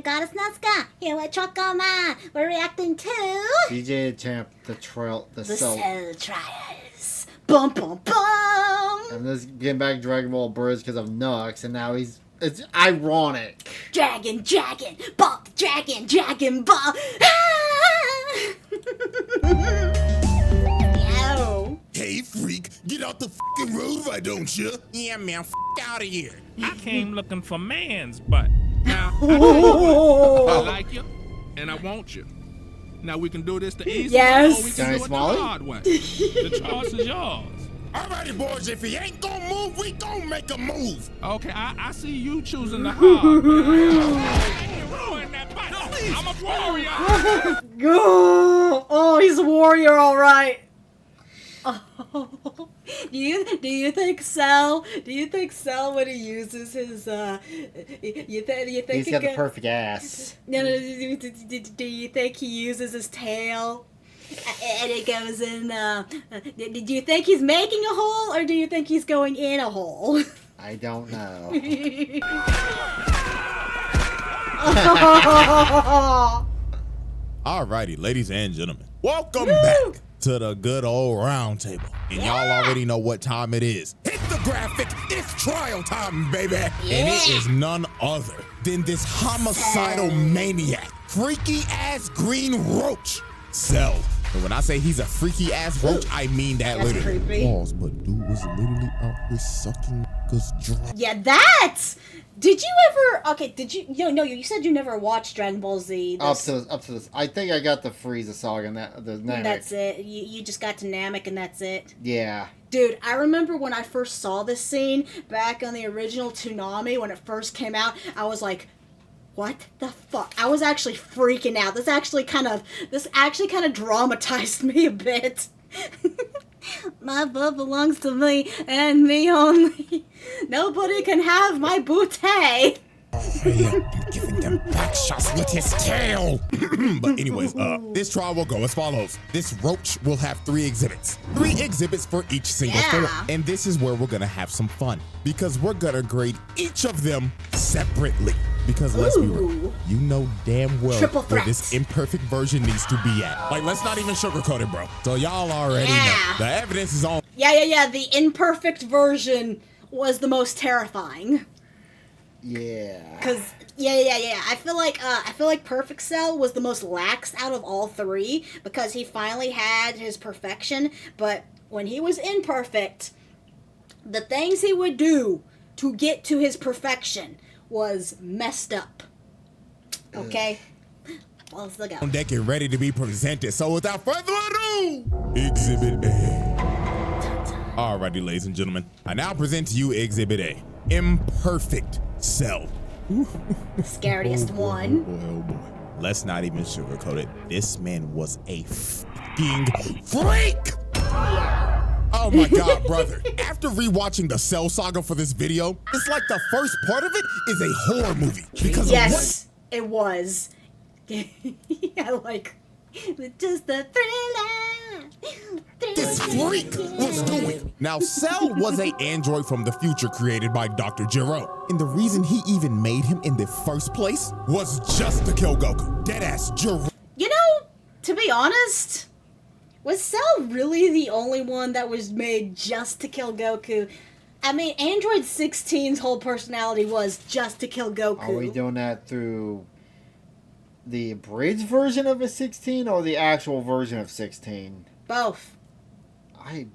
the Goddess Nazca. Here with Chocoma. We're reacting to DJ Champ, the Cell Trials. Bum bum bum. And this getting back to Dragon Ball Bridge because of Nux, and now it's ironic. Dragon, ball, dragon, ball. Yo. Hey, freak, get out the fucking road, why don't you? Yeah, man, out of here. I came looking for man's butt. Now, I like you, and I want you. Now, we can do this the easy way, or we can do it the hard way. The choice is yours. Alrighty, boys, if he ain't gonna move, we gonna make a move. Okay, I see you choosing the hard way. I ain't ruining that butt. No, I'm a warrior. Oh, he's a warrior, all right. Oh. Do you think Cell when he uses his you think he's got the perfect ass? No, do you think he uses his tail and it goes in do you think he's making a hole, or do you think he's going in a hole? I don't know. Alrighty, ladies and gentlemen, welcome back to the good old round table. And y'all already know what time it is. Hit the graphic, it's trial time, baby. And it is none other than this homicidal maniac, freaky ass green roach, Cell. And when I say he's a freaky ass roach, I mean that literally. Pause, but dude was literally out here sucking niggas dry. Yeah, that's. Did you ever? Okay, did you? No, you said you never watched Dragon Ball Z. Up to this. I think I got the Frieza saga and the Namek. That's it. You just got to Namek and that's it. Yeah. Dude, I remember when I first saw this scene back on the original Toonami when it first came out. I was like, what the fuck? I was actually freaking out. This actually kind of dramatized me a bit. My blood belongs to me and me only. Nobody can have my bootay. I'm giving them back shots with his tail. But anyways, this trial will go as follows. This roach will have 3 exhibits. 3 exhibits for each single form. And this is where we're gonna have some fun, because we're gonna grade each of them separately. Because let's be real, you know damn well where this imperfect version needs to be at. Like, let's not even sugarcoat it, bro. So y'all already know. The evidence is on. Yeah. The imperfect version was the most terrifying. Yeah. Cause I feel like Perfect Cell was the most lax out of all 3 because he finally had his perfection. But when he was imperfect, the things he would do to get to his perfection was messed up. Okay? Well, let's look out. On deck and ready to be presented. So without further ado, Exhibit A. Alrighty, ladies and gentlemen, I now present to you Exhibit A. Imperfect Cell. Scariest one. Oh boy. Let's not even sugarcoat it. This man was a fucking freak! Oh my god, brother. After rewatching the Cell saga for this video, it's like the first part of it is a horror movie. Because yes, it was. Yeah, like, just the thriller. This freak was doing. Now, Cell was an android from the future created by Dr. Gero. And the reason he even made him in the first place was just to kill Goku. Deadass Gero. You know, to be honest, was Cell really the only one that was made just to kill Goku? I mean, Android 16's whole personality was just to kill Goku. Are we doing that through the abridged version of a 16 or the actual version of 16? Both. I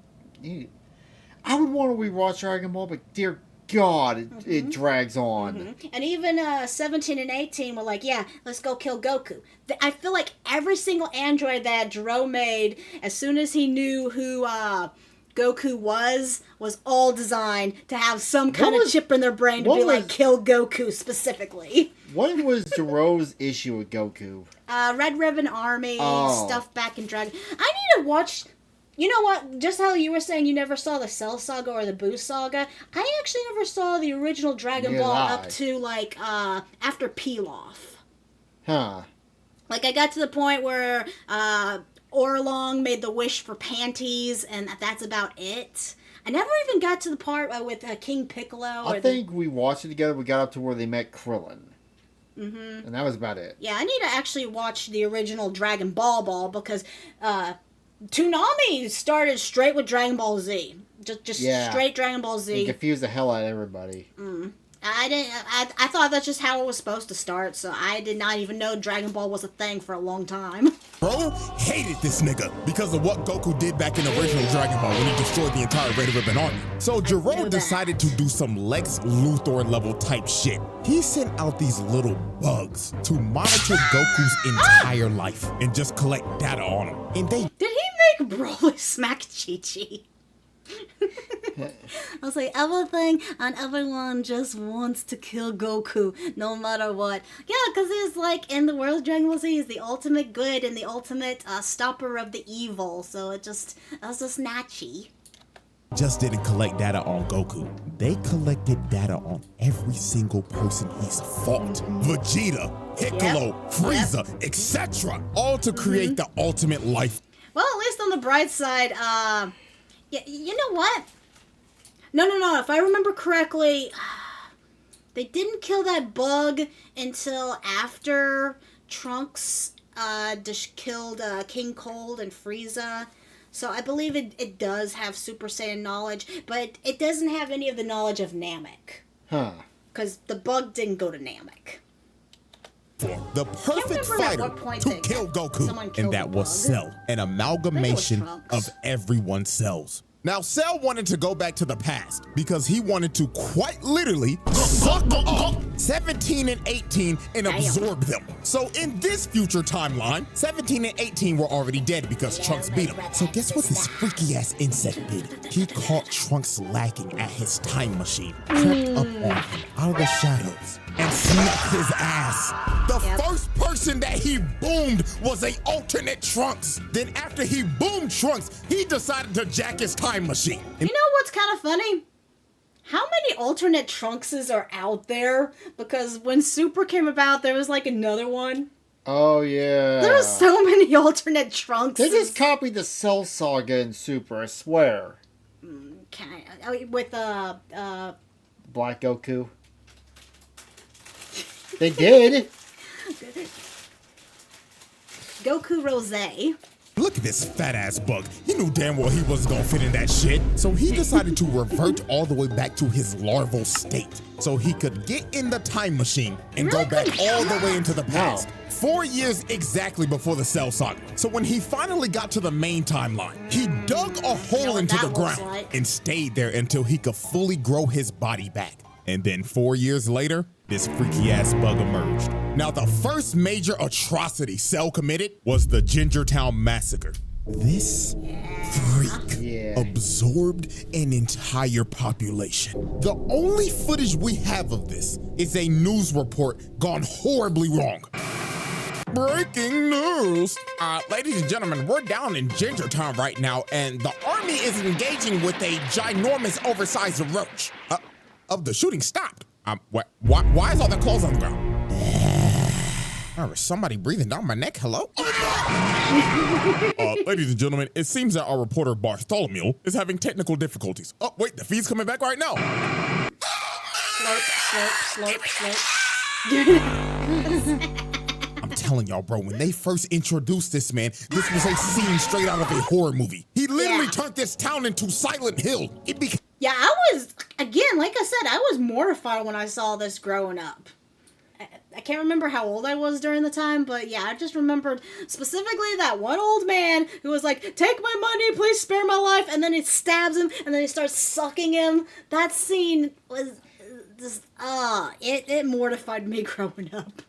would want to rewatch Dragon Ball, but dear God, it drags on. And even 17 and 18 were like, yeah, let's go kill Goku. I feel like every single android that Gero made, as soon as he knew who Goku was all designed to have some kind of chip in their brain to be like, kill Goku specifically. What was Gero's issue with Goku? Red Ribbon Army, stuff back in Dragon. I need to watch. You know what? Just how you were saying you never saw the Cell Saga or the Boo Saga, I actually never saw the original Dragon Ball up to, like, after Pilaf. Huh. Like, I got to the point where Orlong made the wish for panties, and that's about it. I never even got to the part with King Piccolo. I think we watched it together. We got up to where they met Krillin. And that was about it. Yeah, I need to actually watch the original Dragon Ball because Toonami started straight with Dragon Ball Z. Just straight Dragon Ball Z. It confused the hell out of everybody. I thought that's just how it was supposed to start, so I did not even know Dragon Ball was a thing for a long time. Bro hated this nigga because of what Goku did back in the original Dragon Ball when he destroyed the entire Red Ribbon Army. So Gero decided to do some Lex Luthor level type shit. He sent out these little bugs to monitor Goku's entire life and just collect data on him. And they... Did he make Broly smack Chi-Chi? I was like, everything and everyone just wants to kill Goku, no matter what. Yeah, because he's like, in the world of Dragon Ball Z, he's the ultimate good and the ultimate stopper of the evil. So it was just natchy. Just didn't collect data on Goku. They collected data on every single person he's fought. Vegeta, Piccolo, Frieza, etc. All to create the ultimate life. Well, at least on the bright side, yeah, you know what? No. If I remember correctly, they didn't kill that bug until after Trunks killed King Cold and Frieza. So I believe it does have Super Saiyan knowledge, but it doesn't have any of the knowledge of Namek. Huh. Because the bug didn't go to Namek. The perfect fighter to kill Goku, and that was Cell, an amalgamation of everyone's cells. Now, Cell wanted to go back to the past because he wanted to quite literally suck up 17 and 18 and absorb them. So in this future timeline, 17 and 18 were already dead because Trunks beat him. So guess what this freaky ass insect did? He caught Trunks lacking at his time machine, crept up on him out of the shadows, and smacked his ass. The first person that he boomed was a alternate Trunks. Then after he boomed Trunks, he decided to jack his time machine. You know what's kind of funny? How many alternate Trunkses are out there? Because when Super came about, there was like another one. Oh, yeah. There are so many alternate Trunkses. They just copied the Cell Saga in Super, I swear. With, Black Goku. They did. Goku Rosé. Look at this fat ass bug. He knew damn well he wasn't gonna fit in that shit. So he decided to revert all the way back to his larval state so he could get in the time machine and go back all the way into the past. 4 years exactly before the Cell Saga. So when he finally got to the main timeline, he dug a hole into the ground and stayed there until he could fully grow his body back. And then 4 years later, this freaky ass bug emerged. Now, the first major atrocity Cell committed was the Gingertown Massacre. This freak absorbed an entire population. The only footage we have of this is a news report gone horribly wrong. Breaking news! Ladies and gentlemen, we're down in Gingertown right now, and the army is engaging with a ginormous, oversized roach. The shooting stopped. Why is all the clothes on the ground? Is somebody breathing down my neck? Hello? Ladies and gentlemen, it seems that our reporter Bartholomew is having technical difficulties. Oh, wait, the feed's coming back right now. Slurp. I'm telling y'all, bro, when they first introduced this man, this was a scene straight out of a horror movie. He literally turned this town into Silent Hill. Yeah, I was, again, like I said, I was mortified when I saw this growing up. I can't remember how old I was during the time, but yeah, I just remembered specifically that one old man who was like, take my money, please spare my life, and then he stabs him, and then he starts sucking him. That scene was just, it mortified me growing up.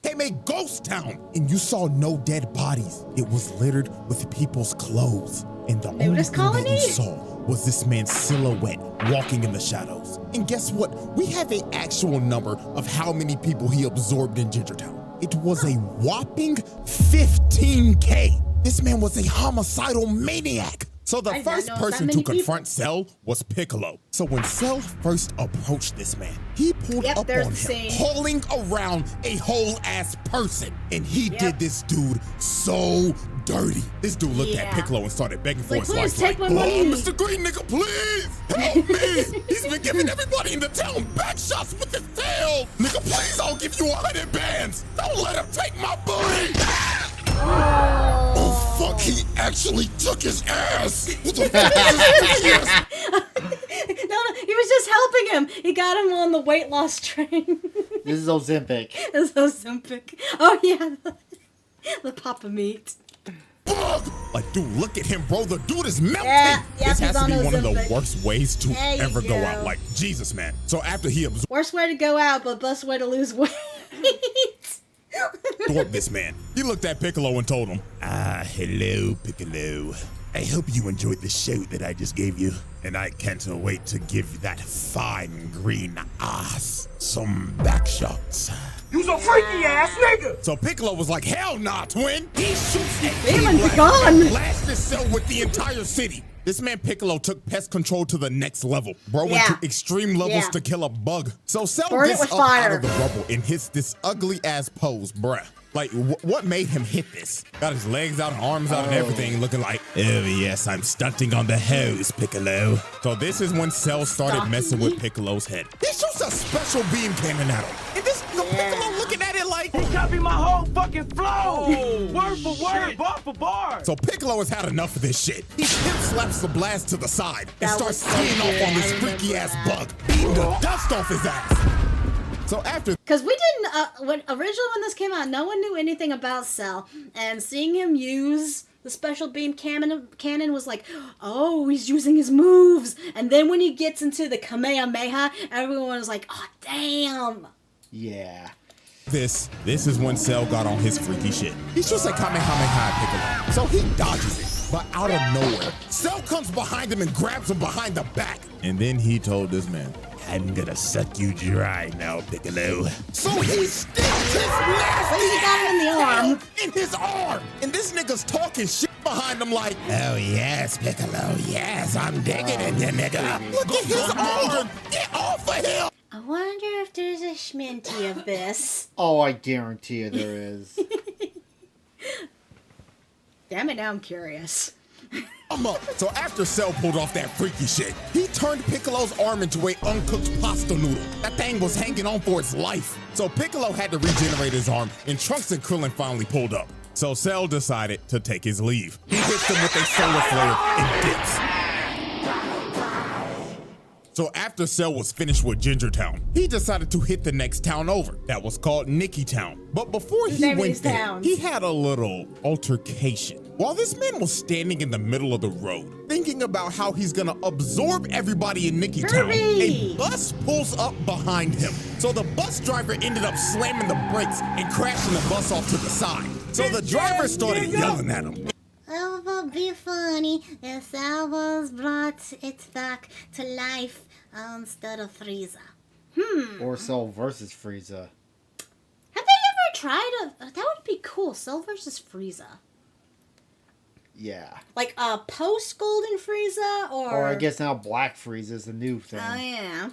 Came a ghost town, and you saw no dead bodies. It was littered with people's clothes, and the only thing that you saw was this man's silhouette walking in the shadows. And guess what? We have an actual number of how many people he absorbed in Gingertown. It was a whopping 15K. This man was a homicidal maniac. So the first person to confront Cell was Piccolo. So when Cell first approached this man, he pulled up on him, hauling around a whole ass person. And he did this dude so dirty. This dude looked at Piccolo and started begging for his life. Like, oh, Mr. Green Nigga, please help me. He's been giving everybody in the town back shots with his tail. tail! Nigga, please, I'll give you 100 bands! Don't let him take my booty! Oh, fuck, he actually took his ass! What the fuck is this? No, he was just helping him. He got him on the weight loss train. This is Ozempic. This is Ozempic. Oh, yeah. The Papa meat. Fuck! Like, dude, look at him, bro. The dude is melting. Yeah, this has to be one of the Ozempic. worst ways to There you ever go go. out. Like, Jesus, man. So after he Worst way to go out, but best way to lose weight. absorbed this man, he looked at Piccolo and told him, hello, Piccolo. I hope you enjoyed the show that I just gave you, and I can't wait to give that fine green ass some back shots. You's a freaky ass nigga! So Piccolo was like, hell nah, twin. He shoots the Demon be gone. blast his cell with the entire city. This man Piccolo took pest control to the next level. Bro went Yeah. to extreme levels Yeah. to kill a bug. So Cell Burn it gets with up out fire. of the rubble and hits this ugly ass pose, bruh. Like, what made him hit this? Got his legs out and arms out and everything, looking like, oh yes, I'm stunting on the hose, Piccolo. So this is when Cell started messing with Piccolo's head. He shoots a special beam cannon at him. And this Piccolo looking at it like, He copied my whole fucking flow! Word for word, bar for bar! so Piccolo has had enough of this shit. He pimp slaps the blast to the side and That starts was so skiing off good. on this I freaky remember ass that. bug, beating the dust off his ass. So after Because we didn't, when this came out, no one knew anything about Cell. And seeing him use the special beam cannon was like, oh, he's using his moves. And then when he gets into the Kamehameha, everyone was like, oh, damn. Yeah. this is when Cell got on his freaky shit. He's just like Kamehameha Piccolo. So he dodges it, but out of nowhere, Cell comes behind him and grabs him behind the back. And then he told this man, I'm gonna suck you dry now, Piccolo. So he sticks his nasty He got him in the arm. in his arm. And this nigga's talking shit behind him like, oh yes, Piccolo, yes, I'm digging it, you nigga. Look at his arm. Get off of him. I wonder if there's a schminty of this. Oh, I guarantee you there is. Damn it, now I'm curious. I'm up. So after Cell pulled off that freaky shit, he turned Piccolo's arm into a uncooked pasta noodle. That thing was hanging on for its life. So Piccolo had to regenerate his arm, and Trunks and Krillin finally pulled up. So Cell decided to take his leave. He hits them with a solar flare and dips. So after Cell was finished with Ginger Town, he decided to hit the next town over. That was called Nikki Town. But before he name of went these there, towns. he had a little altercation. While this man was standing in the middle of the road, thinking about how he's gonna absorb everybody in Nikki Town, a Kirby! bus pulls up behind him. So the bus driver ended up slamming the brakes and crashing the bus off to the side. So the driver started yelling at him. Oh, will be funny if Salvos brought it back to life instead of Frieza. Or Cell versus Frieza. Have they ever tried that would be cool, Cell versus Frieza. Yeah. Like a post-Golden Frieza, Or I guess now Black Frieza is the new thing. Oh, yeah.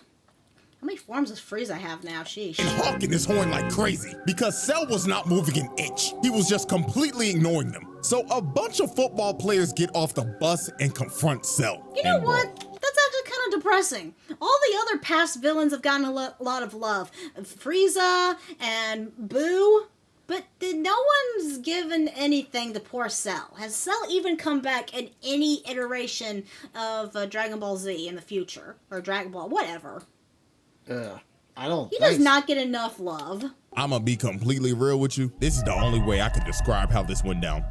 How many forms does Frieza have now? Sheesh. And honking his horn like crazy because Cell was not moving an inch. He was just completely ignoring them. So a bunch of football players get off the bus and confront Cell. You know And, what? That's actually kind of depressing. All the other past villains have gotten a lot of love. Frieza and Boo. But no one's given anything to poor Cell. Has Cell even come back in any iteration of Dragon Ball Z in the future? Or Dragon Ball, whatever. I don't He think does not get enough love. I'm gonna be completely real with you. This is the only way I could describe how this went down.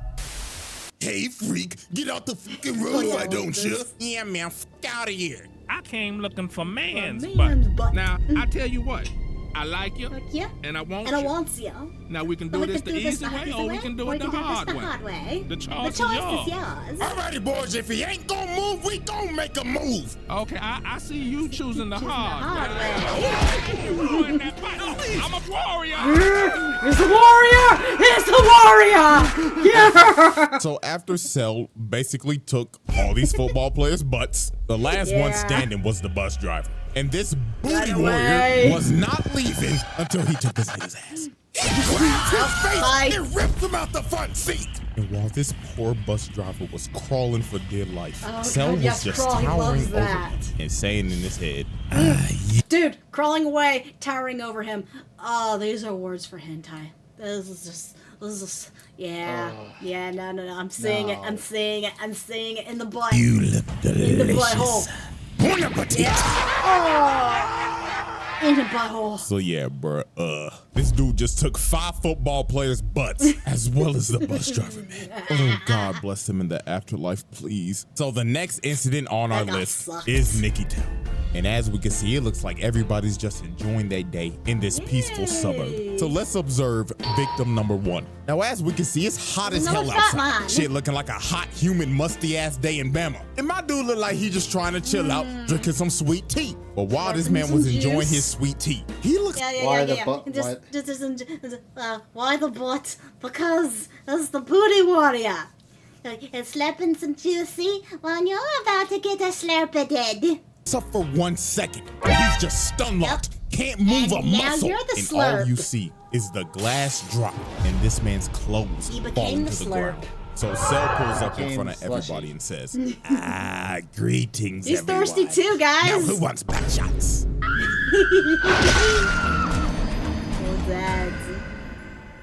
Hey, freak, get out the fucking road, why don't you? Yeah, man, fuck out of here. I came looking for man's man's butt. butt. Now, I tell you what, I like you, Like, yeah. and I want And I you. want you. Now, we can do But this the easy way, or we can do it the hard way. The choice is yours. Alrighty, boys, if he ain't gonna move, we gonna make a move. Okay, I see you choosing the hard hard way. way. You ruined that fight. I'm a warrior. He's the warrior! He's the warrior! Yeah! So after Cell basically took all these football players' butts, the last one Yeah. standing was the bus driver. And this booty Right warrior away. was not leaving until he took this nigga's ass. He grabs his Bye. face and rips him out the front seat. And while this poor bus driver was crawling for dear life, Oh, Cell God, was yes, just crawling towering loves over that. him and saying in his head, Dude, crawling away, towering over him. Oh, these are words for hentai. This is yeah. No. I'm seeing it. I'm seeing it in the butt. "You look In the delicious." butthole. Bon appetit. In the butthole. So yeah, bruh, this dude just took 5 football players' butts, as well as the bus driver, man. Oh, God bless him in the afterlife, please. So the next incident on our That guy list sucked. is Nikki Town. And as we can see, it looks like everybody's just enjoying their day in this peaceful suburb. So let's observe victim number 1. Now, as we can see, it's hot as hell Another fat outside. man. Shit looking like a hot, humid, musty-ass day in Bama. And my dude looked like he just trying to chill out, drinking some sweet tea. But while this man was some enjoying juice. his sweet tea, he looks Why the butt? Why the butt? Because it's the booty warrior. And slapping some juicy when you're about to get a slurped. up for 1 second. He's just stun locked, can't move And a now muscle. you're the And all you slurp. see is the glass drop and this man's clothes He became falling the to the slurp. ground. So Cell pulls up in Became front of slushy. everybody and says, greetings, He's everyone. thirsty too, Now guys. who wants back shots? Oh, Dad.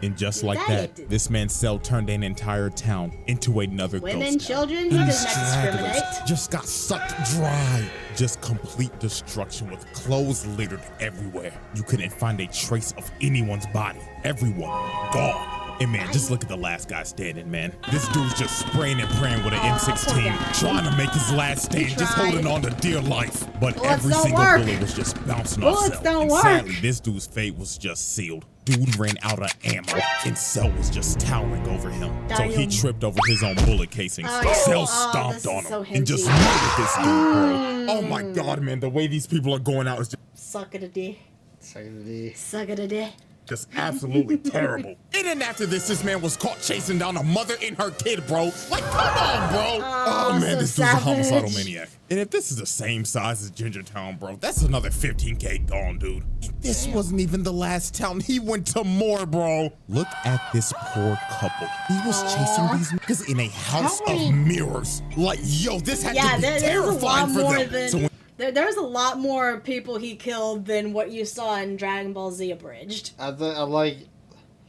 And just Is like that that, it? this man's Cell turned an entire town into another Women, ghost town. children, he does not Stragglers discriminate. just got sucked dry. Just complete destruction with clothes littered everywhere. You couldn't find a trace of anyone's body. Everyone gone. And man, just look at the last guy standing, man. This dude's just spraying and praying with an poor M16, guy. trying to make his last stand, just tried. holding on to dear life. But Bullets every don't single work. bullet was just bouncing off Bullets Cell. don't And work. sadly, this dude's fate was just sealed. Dude ran out of ammo, and Cell was just towering over him. So he Damn. tripped over his own bullet casings. Oh, yeah. Cell Oh, stomped this on is him so and just hingy. murdered this dude, bro. Oh my God, man, the way these people are going out is Suck it a D. Saturday. Suck it a D. just absolutely terrible. And then after this man was caught chasing down a mother and her kid, bro. Like, come on, bro. Oh, man, so this dude's a homicidal savage. maniac. And if this is the same size as Ginger Town, bro, that's another 15K gone, dude. And this wasn't even the last town. He went to more, bro. Look at this poor couple. He was chasing these niggas in a house of mirrors. Like, yo, this had Yeah, to be there's a terrifying lot for more them. than. So when There's a lot more people he killed than what you saw in Dragon Ball Z Abridged. I like.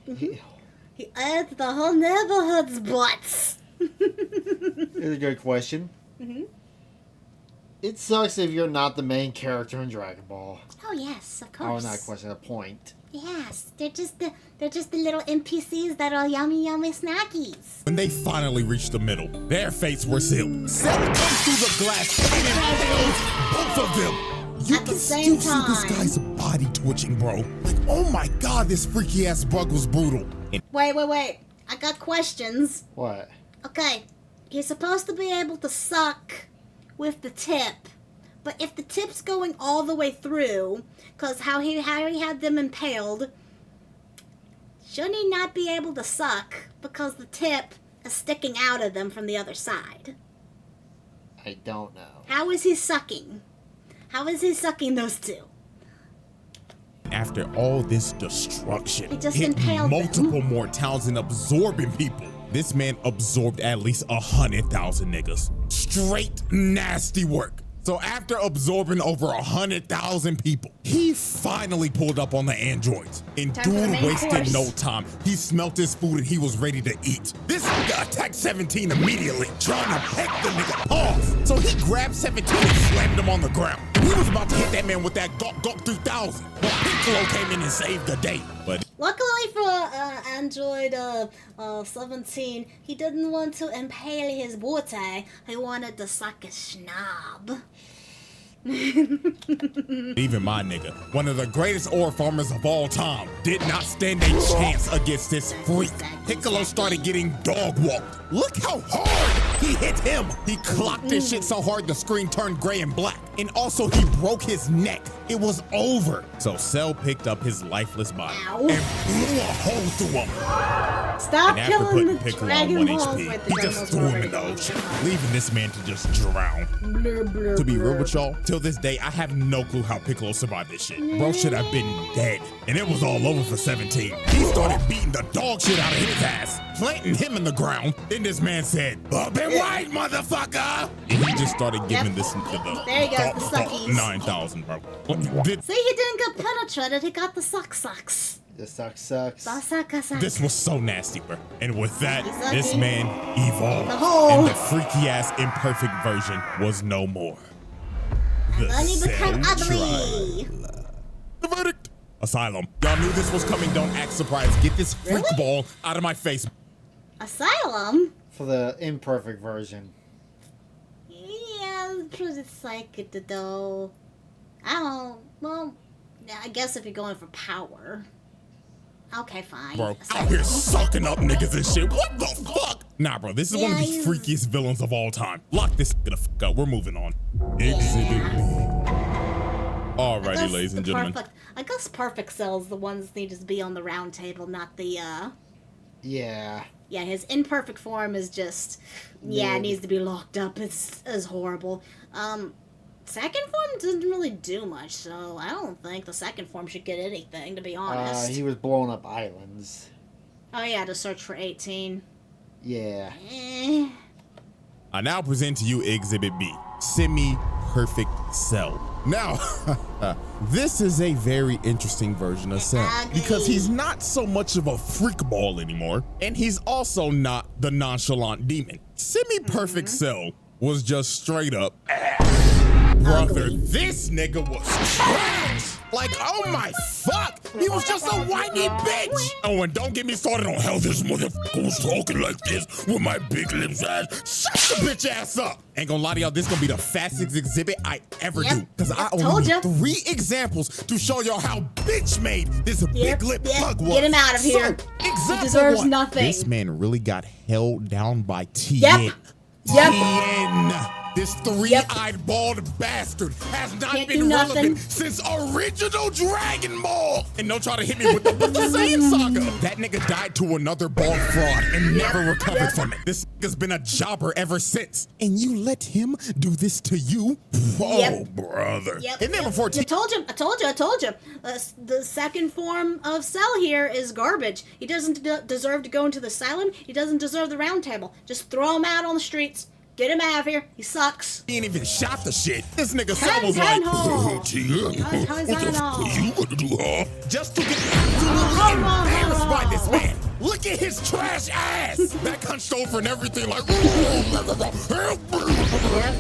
He ate the whole neighborhood's butts. Here's a good question. It sucks if you're not the main character in Dragon Ball. Oh yes, of Oh, course. not a question, a point. Yes, they're just the little NPCs that are yummy snackies. When they finally reached the middle, their fates were sealed. Cell comes through the glass and impales both of them. You At the can same still see this time. guy's body twitching, bro. Like, oh my God, this freaky ass bug was brutal. And Wait. I got questions. What? Okay, you're supposed to be able to suck with the tip. But if the tip's going all the way through, because how he had them impaled, shouldn't he not be able to suck because the tip is sticking out of them from the other side? I don't know. How is he sucking? How is he sucking those two? after all this destruction, He just hitting impaled them. multiple more towns and absorbing people, this man absorbed at least 100,000 niggas. Straight nasty work. So after absorbing over 100,000 people, he finally pulled up on the androids. And Time for the dude main wasted course. no time. He smelt his food and he was ready to eat. This nigga attacked 17 immediately, trying to peck the nigga paws. So he grabbed 17 and slammed him on the ground. He was about to hit that man with that Gawk 3000. But Piccolo came in and saved the day. But Luckily for Android 17, he didn't want to impale his booty. He wanted to suck his schnob. even my nigga, one of the greatest ore farmers of all time, did not stand a chance against this freak. Piccolo started getting dog walked. Look how hard he hit him. He clocked this shit so hard the screen turned gray and black. And also he broke his neck. It was over. So Cell picked up his lifeless body Ow. and blew a hole through him. Stop and after killing putting the Piccolo on Dragon 1 Balls HP, with the he Dragon just Balls threw him in the already. ocean, leaving this man to just drown. Blur, blur, To be real blur. with y'all, till this day, I have no clue how Piccolo survived this shit. Bro should have been dead, and it was all over for 17. He started beating the dog shit out of his ass, planting him in the ground. Then this man said, "Up and right, motherfucker!" And he just started giving this nigga There you go, the suckies. 9,000, bro. See, he didn't get penetrated. He got the sucks. The sucks. Sucks. This was so nasty, bro. And with that, Sucky. this man evolved, The hole. and the freaky ass imperfect version was no more. The Then he became Cell ugly. Trial. The verdict. Asylum. Y'all knew this was coming. Don't act surprised. Get this freak Really? ball out of my face. Asylum? For the imperfect version. Yeah, pretty psychic though. Well, yeah, I guess if you're going for power. Okay, fine. Bro, out here sucking up niggas and shit. What the fuck? Nah, bro, this is one of the Yeah, freakiest villains of all time. Lock this nigga the fuck up. We're moving on. Exhibit B. Alrighty, I guess ladies and the gentlemen. I guess perfect cells the ones that need to be on the round table, not the Yeah. Yeah, his imperfect form is just it needs to be locked up. It's horrible. Second form doesn't really do much, so I don't think the second form should get anything, to be honest. He was blowing up islands. Oh yeah, to search for 18. Yeah. I now present to you Exhibit B, Semi-Perfect Cell. Now, this is a very interesting version of Cell because he's not so much of a freak ball anymore, and he's also not the nonchalant demon. Semi-Perfect Cell was just straight up brother, this nigga was trash. Like, oh my fuck, he was just a whiny bitch. Oh, and don't get me started on how this motherfucker was talking like this with my big lips ass. Shut the bitch ass up. Ain't gonna lie to y'all, this gonna be the fastest exhibit I ever do. Cause I only need 3 examples to show y'all how bitch made this big lip bug was. Get him out of here. Example He deserves 1. nothing. This man really got held down by Tien. Yep. Tien. This 3-eyed bald bastard has not been relevant since original Dragon Ball. And don't try to hit me with the Saiyan Saga. That nigga died to another bald fraud and never recovered from it. This nigga's been a jobber ever since. And you let him do this to you? Whoa, brother. And then before I told you. The second form of Cell here is garbage. He doesn't deserve to go into the asylum. He doesn't deserve the round table. Just throw him out on the streets. Get him out of here. He sucks. He ain't even shot the shit. This nigga Cell was like, Tien, what the fuck are you gonna do, huh? Just to get absolutely embarrassed by this man. Look at his trash ass. Back hunched over and everything like,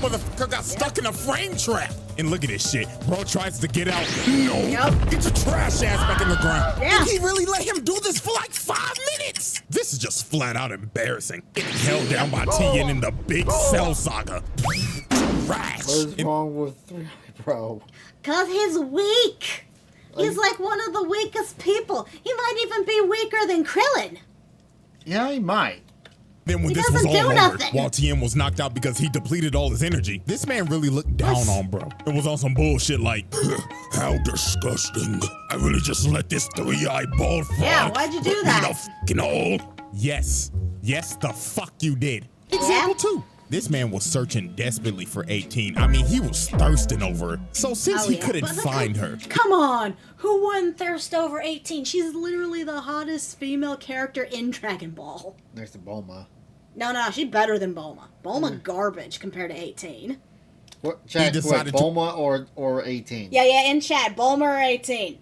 motherfucker got stuck in a frame trap. And look at this shit. Bro tries to get out. No. Get your trash ass back in the ground. And he really let him do this for like 5 minutes. This is just flat out embarrassing. Getting held down by Tien in the big Cell Saga. Trash. What is wrong with 3, bro? Cause he's weak. He's like one of the weakest people. He might even be weaker than Krillin. Yeah, he might. Then when this was all over, while Tien was knocked out because he depleted all his energy, this man really looked down on bro. It was on some bullshit like, how disgusting. I really just let this 3-eyed bald frog. Yeah, why'd you do that? In a fucking hole. Yes, the fuck you did. Example 2. This man was searching desperately for 18. I mean, he was thirsting over her. So since he couldn't find her. Come on. Who wouldn't thirst over 18? She's literally the hottest female character in Dragon Ball. Next to Bulma. No, she's better than Bulma. Bulma garbage compared to 18. What, chat, Bulma or 18? Yeah, in chat, Bulma or 18.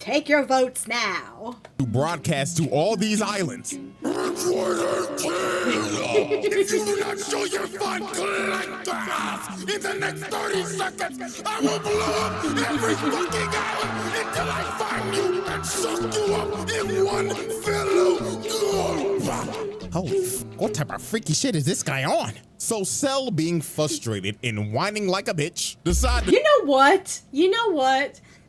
Take your votes now. To broadcast to all these islands. If you do not show your fun collectors in the next 30 seconds, I will blow up every fucking island until I find you and suck you up in one fellow go. Holy what type of freaky shit is this guy on? So Cell, being frustrated and whining like a bitch, decided. You know what?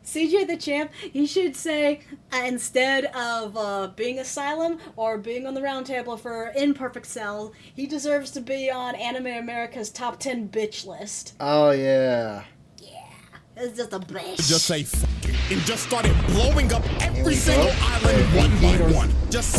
CJ the Champ, he should say, instead of being Asylum or being on the round table for Imperfect Cell, he deserves to be on Anime America's top 10 bitch list. Oh, yeah. It's just a bitch. Just say f*** it and just started blowing up every single island one by one. Just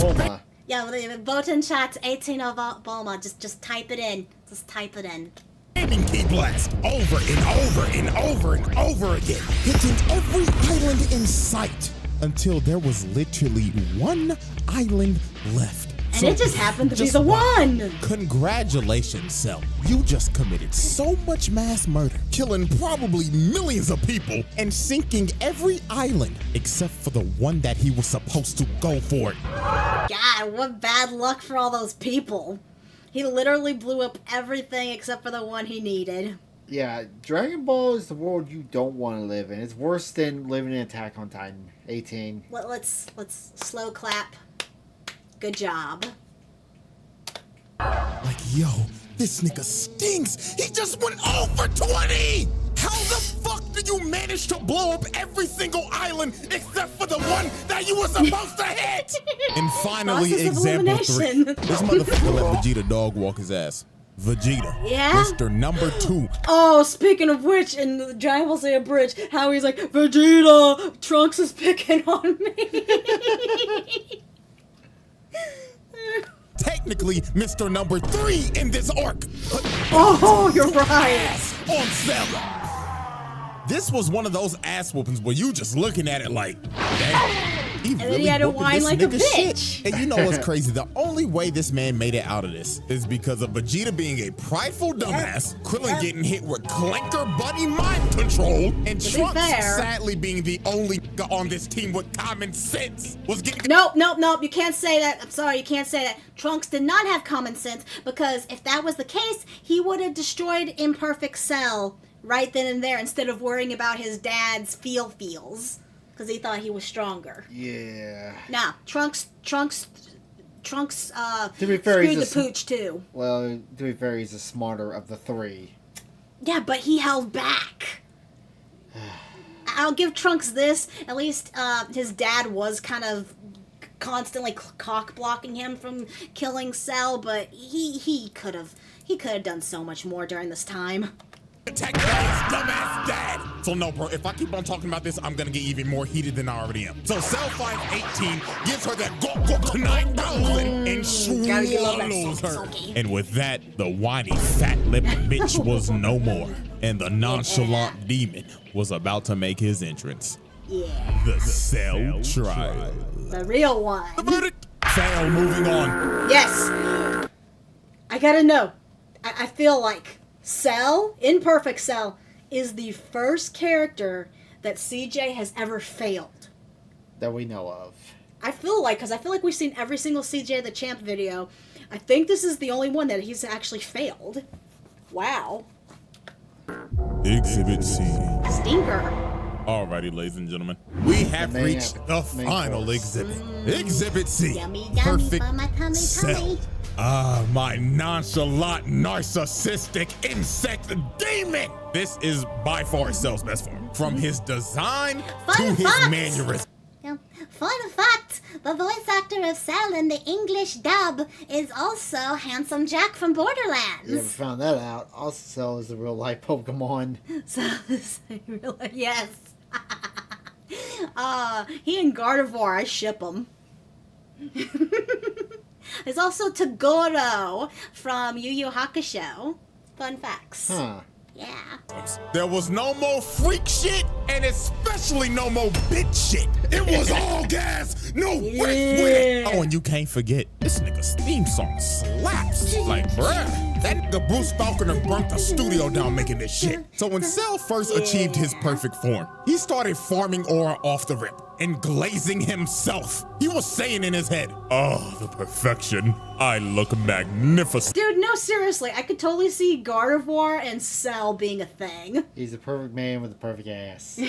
Yeah, vote in chat 18 of Bulma. Just type it in. Just type it in. Key blast over and over and over and over again, hitting every island in sight until there was literally one island left. And it just happened to be the one. Congratulations, Cell. You just committed so much mass murder, killing probably millions of people and sinking every island except for the one that he was supposed to go for. God, what bad luck for all those people. He literally blew up everything except for the one he needed. Yeah, Dragon Ball is the world you don't want to live in. It's worse than living in Attack on Titan. 18. Let's slow clap. Good job. Like, yo, this nigga stinks. He just went over 20. How the fuck did you manage to blow up every single island except for the one that you were supposed to hit? And finally, example 3. This motherfucker let Vegeta dog walk his ass. Vegeta. Yeah? Mr. Number 2. Oh, speaking of which, in the Dragon Ball Z Bridge, how he's like, Vegeta, Trunks is picking on me. Technically, Mr. Number 3 in this arc. Oh, you're right. On Cell. This was one of those ass whoopings where you just looking at it like, damn. And then he had to whine like a bitch. Shit. And you know what's crazy? The only way this man made it out of this is because of Vegeta being a prideful dumbass, Krillin getting hit with clanker buddy mind control, and Trunks sadly being the only nigga on this team with common sense. Was getting Nope. You can't say that. I'm sorry, you can't say that. Trunks did not have common sense, because if that was the case, he would have destroyed Imperfect Cell right then and there instead of worrying about his dad's feels. Because he thought he was stronger. Yeah. Nah, Trunks to be fair, screwed the pooch too. Well, to be fair, he's the smarter of the 3. Yeah, but he held back. I'll give Trunks this. At least his dad was kind of constantly cock blocking him from killing Cell, but he could have done so much more during this time. Protect his dumbass dad. So no, bro, if I keep on talking about this, I'm gonna get even more heated than I already am. So Cell 518 gives her that go 9,000 and swallows her. And with that, the whiny fat lip bitch was no more. And the nonchalant demon was about to make his entrance. Yeah. The Cell trial. The real one. The verdict. Fail, moving on. Yes. I gotta know. I feel like Cell, Imperfect Cell, is the first character that CJ has ever failed. That we know of. I feel like we've seen every single CJ the Champ video. I think this is the only one that he's actually failed. Wow. Exhibit C. Stinker. Alrighty, ladies and gentlemen, we have reached the final exhibit. Exhibit C. Yummy, Perfect for my tummy, Cell. Ah, my nonchalant, narcissistic insect demon! This is by far Cell's best form. From his design to his mannerism. Fun fact, the voice actor of Cell in the English dub is also Handsome Jack from Borderlands. You ever found that out? Also, Cell is the real life Pokemon. Yes. He and Gardevoir, I ship them. There's also Toguro from Yu Yu Hakusho. Fun facts. Huh. Yeah. There was no more freak shit, and especially no more bitch shit. It was all gas, no break with it. Oh, and you can't forget, this nigga's theme song slaps. Like, bruh, that nigga Bruce Falconer burnt the studio down making this shit. So when Cell first achieved his perfect form, he started farming aura off the rip and glazing himself. He was saying in his head, oh, the perfection. I look magnificent. Dude, no, seriously, I could totally see Gardevoir and Cell being a thing. He's a perfect man with a perfect ass.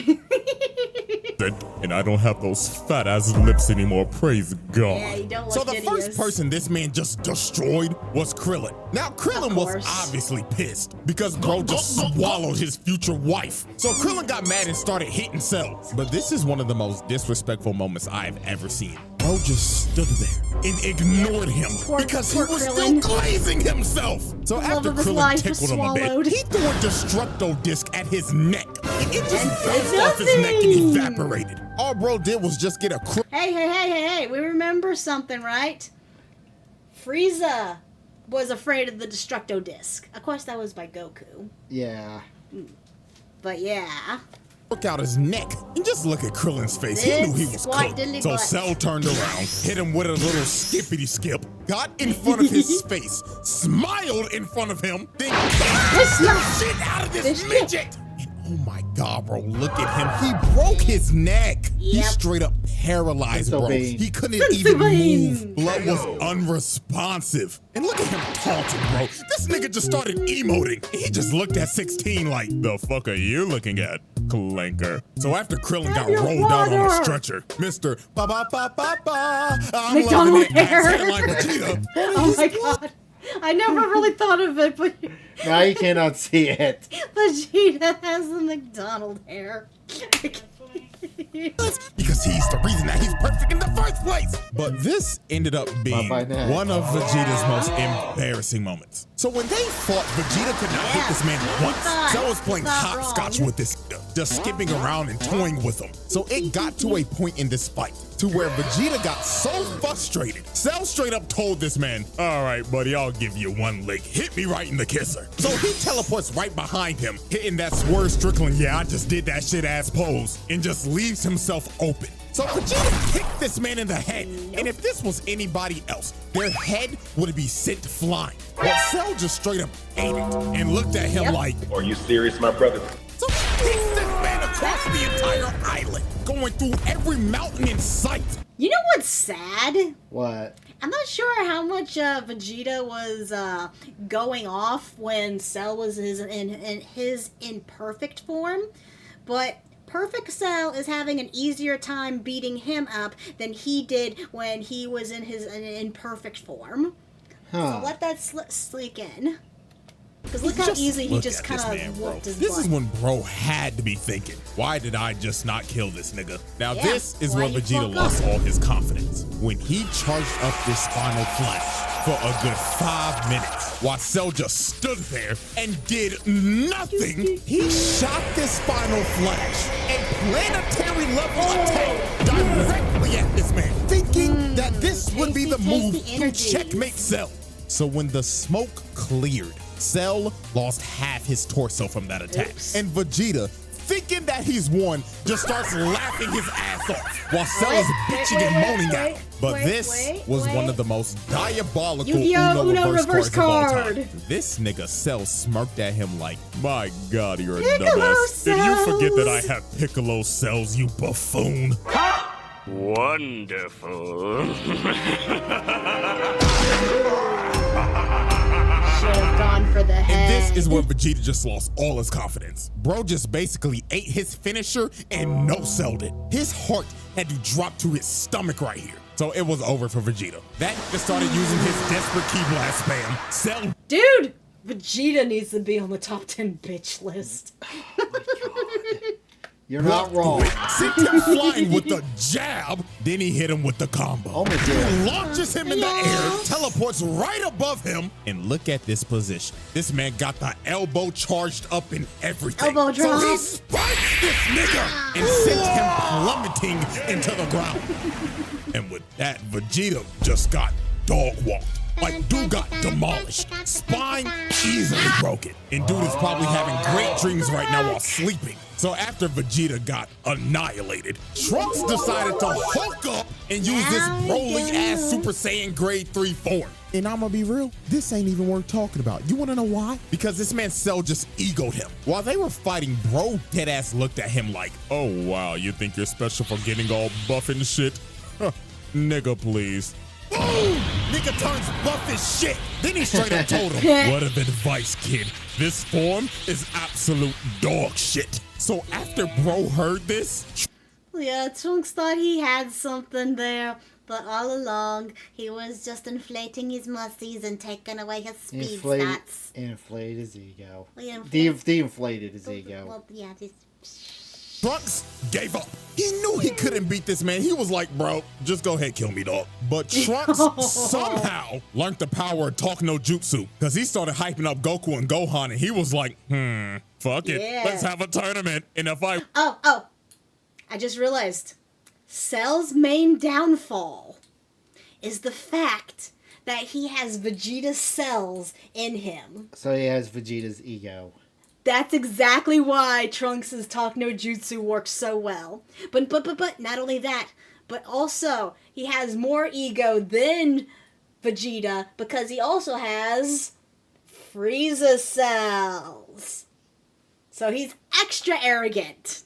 And I don't have those fat ass lips anymore, praise God. Yeah, you don't look So the hideous. first person this man just destroyed was Krillin. Now Krillin was obviously pissed because bro just swallowed his future wife. So Krillin got mad and started hitting Cell. But this is one of the most disrespectful moments I've ever seen. Bro just stood there and ignored him because he was still glazing himself. So after Krillin tickled him a bit, he threw a Destructo disc at his neck. It just bounced off his neck and evaporated. All bro did was just get a Hey, we remember something, right? Frieza was afraid of the Destructo Disc. Of course, that was by Goku. Yeah. But yeah. Took out his neck. And just look at Krillin's face. He knew he was cooked. So Cell turned around, hit him with a little skippity skip, got in front of his face, smiled in front of him, then kicked the shit out of this midget. And oh my God, bro, look at him. He broke his neck. He straight up paralyzed, bro. He couldn't even move. Blood was unresponsive. And look at him taunting, bro. This nigga just started emoting. He just looked at 16 like, the fuck are you looking at, clanker? So after Krillin got rolled out on a stretcher, Mr. Ba-ba-ba-ba-ba, I'm loving it, ass like Vegeta. Oh my God. I never really thought of it, but now you cannot see it. Vegeta has the McDonald hair. Because he's the reason that he's perfect in the first place. But this ended up being one of Vegeta's most embarrassing moments. So when they fought, Vegeta could not hit this man once. Cell was playing hopscotch with this, just skipping around and toying with him. So it got to a point in this fight to where Vegeta got so frustrated, Cell straight up told this man, all right, buddy, I'll give you one lick. Hit me right in the kisser. So he teleports right behind him, hitting that Swerve Strickland, yeah, I just did that shit ass pose, and just leaves himself open. So Vegeta kicked this man in the head, and if this was anybody else, their head would be sent flying. But Cell just straight up ate it and looked at him like, are you serious, my brother? So he kicks this man across the entire island, going through every mountain in sight. You know what's sad? What? I'm not sure how much Vegeta was going off when Cell was in his imperfect form, but Perfect Cell is having an easier time beating him up than he did when he was in his imperfect form. So let that sneak in. Because look how easy he just kind of whooped his butt. This is when bro had to be thinking, why did I just not kill this nigga? Now this is where Vegeta lost all his confidence. When he charged up this Spinal Flash for a good 5 minutes, while Cell just stood there and did nothing, he shot this Spinal Flash and planetary level attack directly at this man, thinking that this would be the move to checkmate Cell. So when the smoke cleared, Cell lost half his torso from that attack. And Vegeta, thinking that he's won, just starts laughing his ass off while Cell is bitching and moaning out. But this was one of the most diabolical Uno reverse cards of all time. This nigga Cell smirked at him like, my God, you're a dumbass. Did you forget that I have Piccolo cells, you buffoon? Wonderful. Have gone for the head. And this is where Vegeta just lost all his confidence. Bro just basically ate his finisher and no-selled it. His heart had to drop to his stomach right here. So it was over for Vegeta. That nigga started using his desperate key blast spam. Cell. Dude, Vegeta needs to be on the top 10 bitch list. Oh my God. You're not wrong. Sent him flying with the jab, then he hit him with the combo. Oh my God. Launches him in the air, teleports right above him, and look at this position. This man got the elbow charged up and everything. Elbow drop. So he spikes this nigga and sent him plummeting into the ground. And with that, Vegeta just got dog walked. Like, dude got demolished. Spine easily broken. And dude is probably having great dreams right now while sleeping. So after Vegeta got annihilated, Trunks decided to Hulk up and use this Broly-ass Super Saiyan Grade 3 form. And I'ma be real, this ain't even worth talking about. You wanna know why? Because this man Cell just egoed him. While they were fighting, bro deadass looked at him like, oh wow, you think you're special for getting all buff and shit? Huh, nigga, please. Boom! Nigga turns buff as shit. Then he straight up told him, what of advice, kid? This form is absolute dog shit. So after bro heard this... Yeah, Trunks thought he had something there, but all along, he was just inflating his muscles and taking away his speed stats. Inflated his ego. Well, De-inflated his ego. Well, yeah, Trunks gave up. He knew he couldn't beat this man. He was like, bro, just go ahead, kill me, dog. But Trunks somehow learned the power of talk no jutsu, because he started hyping up Goku and Gohan, and he was like, fuck it. Yeah. Let's have a tournament. And if I... Oh, I just realized. Cell's main downfall is the fact that he has Vegeta's cells in him. So he has Vegeta's ego. That's exactly why Trunks' Talk No Jutsu works so well. But not only that, but also he has more ego than Vegeta because he also has Frieza cells. So he's extra arrogant.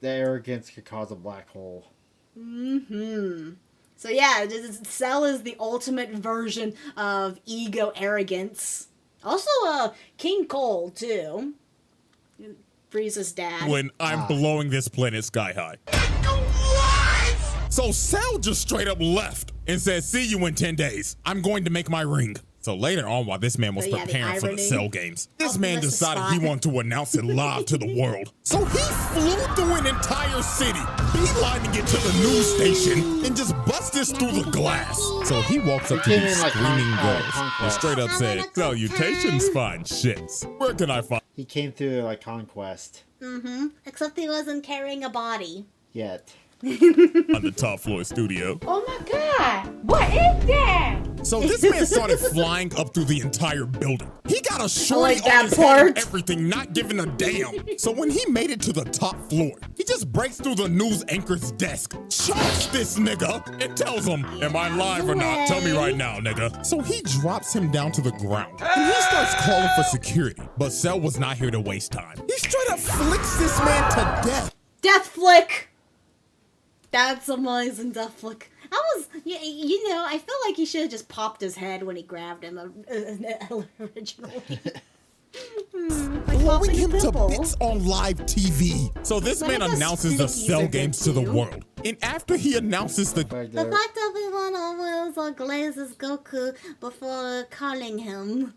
The arrogance could cause a black hole. So yeah, Cell is the ultimate version of ego arrogance. Also, King Cole, too. Frieza's dad. When I'm blowing this planet sky high. So Cell just straight up left and said, see you in 10 days. I'm going to make my ring. So later on, while this man was preparing for the Cell games, this man decided he wanted to announce it live to the world. So he flew through an entire city, beelining it to the news station, and just busted through the glass. So he walks up to these screaming girls and straight up said, salutations, fine shits. Where can I find? He came through like Conquest. Except he wasn't carrying a body. Yet. On the top floor studio. Oh my god, what is that? So this man started flying up through the entire building. He got a shorty like that on his head and part. everything, not giving a damn. So when he made it to the top floor, he just breaks through the news anchor's desk, chokes this nigga, and tells him, am I live or not? Tell me right now, nigga. So he drops him down to the ground, and he starts calling for security. But Cell was not here to waste time. He straight up flicks this man to death. Death flick! That's amazing, death flick. You know, I feel like he should have just popped his head when he grabbed him originally. Blowing him to bits on live TV. So this man announces the Cell games to the world. And after he announces the fact that everyone always glazes Goku before calling him.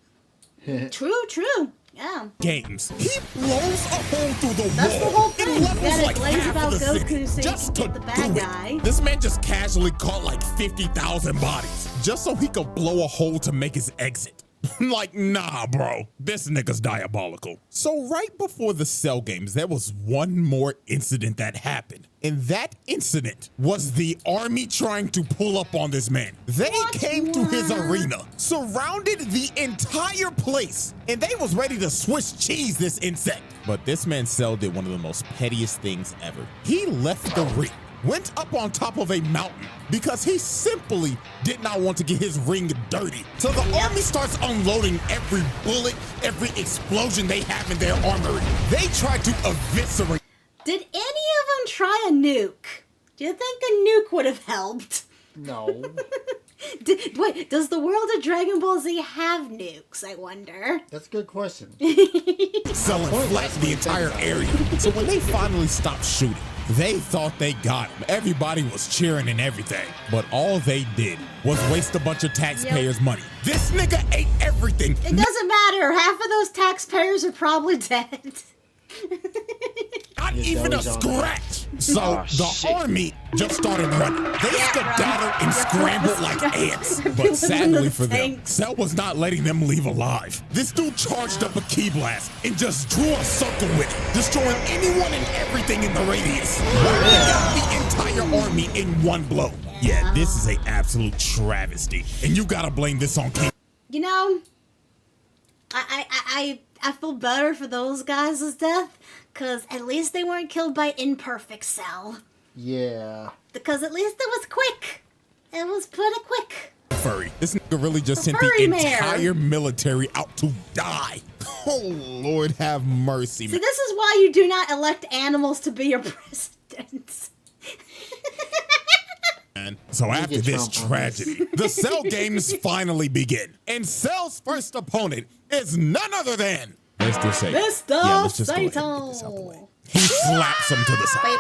True. Yeah. games, he blows a hole through the That's wall. the whole thing. It You levels gotta like glaze half about of the Goku city so you just can to get the bad do guy. it. This man just casually caught like 50,000 bodies just so he could blow a hole to make his exit. Like, nah, bro. This nigga's diabolical. So right before the Cell games, there was one more incident that happened. And that incident was the army trying to pull up on this man. They came to his arena, surrounded the entire place, and they was ready to Swiss cheese this insect. But this man Cell did one of the most pettiest things ever. He left the ring, went up on top of a mountain because he simply did not want to get his ring dirty. So the army starts unloading every bullet, every explosion they have in their armory. They try to eviscerate. Did any of them try a nuke? Do you think a nuke would have helped? No. Wait, does the world of Dragon Ball Z have nukes, I wonder? That's a good question. Selling flat the entire area. So when they finally stopped shooting, they thought they got him. Everybody was cheering and everything. But all they did was waste a bunch of taxpayers' money. This nigga ate everything. It doesn't matter. Half of those taxpayers are probably dead. Not even a scratch. So the army just started running. They skedaddled and scrambled like ants. But sadly for them, Cell was not letting them leave alive. This dude charged up a ki blast and just drew a circle with it, destroying anyone and everything in the radius. Wiping out the entire army in one blow. Yeah, this is an absolute travesty. And you gotta blame this on King. You know, I feel better for those guys' death, because at least they weren't killed by Imperfect Cell. Yeah. Because at least it was quick. It was pretty quick. Furry. This nigga really just sent the furry mare. entire military out to die. Oh, Lord have mercy. See, this is why you do not elect animals to be your president. So after this tragedy, the Cell games finally begin. And Cell's first opponent is none other than Mr. Satan. Mr. Yeah, let's just go ahead and get this out the way. He slaps him to the side.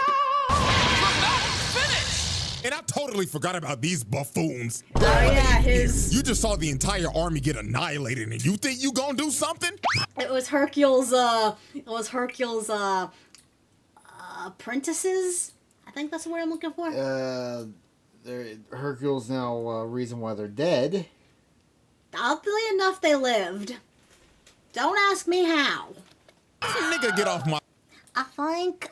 And I totally forgot about these buffoons. Oh yeah, his... You just saw the entire army get annihilated and you think you gonna do something? It was Hercules' apprentices? I think that's the word I'm looking for. Hercules now reason why they're dead. Oddly enough, they lived. Don't ask me how. Nigga, get off my... I think,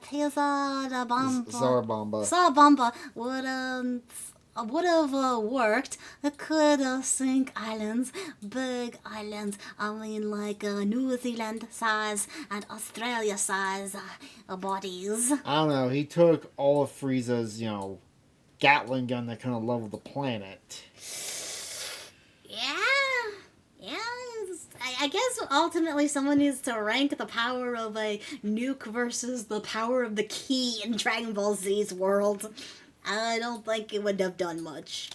Teza the Bomba. Zarabamba. Zarabamba would, would have worked. It could sink islands, big islands. I mean, like New Zealand size and Australia size bodies. I don't know. He took all of Frieza's, Gatling gun that kind of leveled the planet. Yeah. I guess ultimately someone needs to rank the power of a nuke versus the power of the key in Dragon Ball Z's world. I don't think it would have done much.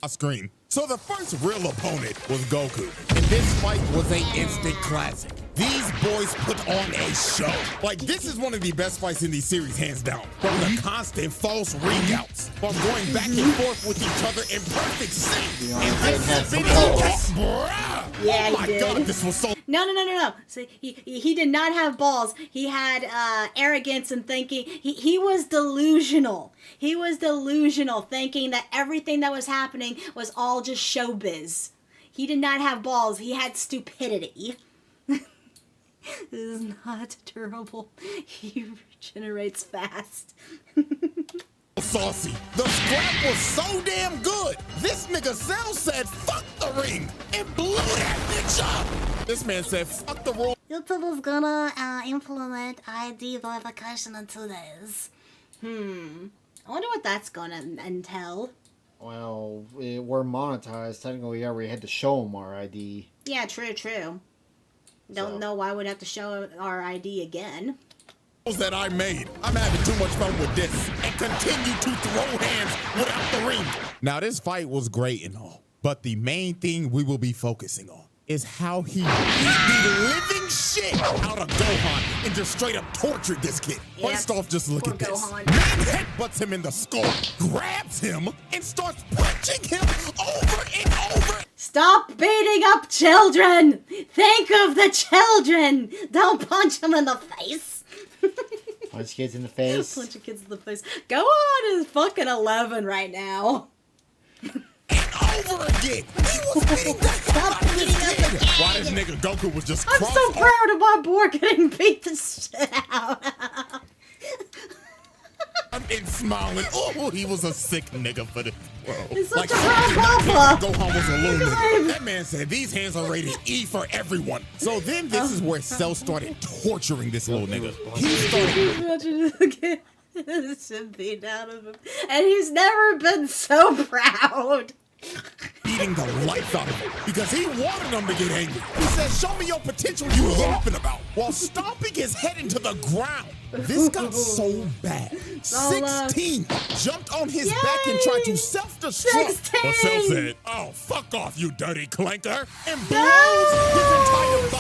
Screen. So the first real opponent was Goku, and this fight was an instant classic. These boys put on a show. Like, this is one of the best fights in these series, hands down. From the constant false ring-outs, from going back and forth with each other in perfect sync. And this Yeah, oh my he did. God, this was so... No. So he did not have balls. He had arrogance and thinking. He was delusional. He was delusional, thinking that everything that was happening was all just showbiz. He did not have balls. He had stupidity. This is not durable. He regenerates fast. saucy. The scrap was so damn good. This nigga Cell said, fuck the ring, and blew that bitch up. This man said, fuck the rule. YouTube is gonna implement ID verification in 2 days. I wonder what that's gonna entail. Well, we're monetized. Technically, we already had to show them our ID. Yeah, true. Don't know why we'd have to show our ID again. That I made. I'm having too much fun with this and continue to throw hands without the ring. Now, this fight was great and all, but the main thing we will be focusing on is how he beat the living shit out of Gohan and just straight up tortured this kid. Yep. First off, just look Poor at this. Gohan. Man headbutts him in the skull, grabs him, and starts punching him over and over. Stop beating up children! Think of the children! Don't punch them in the face! Punch kids in the face. Punch kids in the face. Gohan is fucking 11 right now. Over again. He was beating the hell out of this kid. Why this nigga Goku was just I'm so proud of my boy getting beat the shit out. And smiling. Oh, he was a sick nigga for this world. He's such Like, a proud papa. Gohan was a little Look at nigga. him. That man said these hands are rated E for everyone. So then this is where Cell started torturing this little nigga. He started Imagine the shit beat out of him. And he's never been so proud. beating the life out of him because he wanted him to get angry. He said, show me your potential you yapping about, while stomping his head into the ground. This got so bad. 16 jumped on his back and tried to self-destruct. But Cell said, oh, fuck off, you dirty clanker, and blows his entire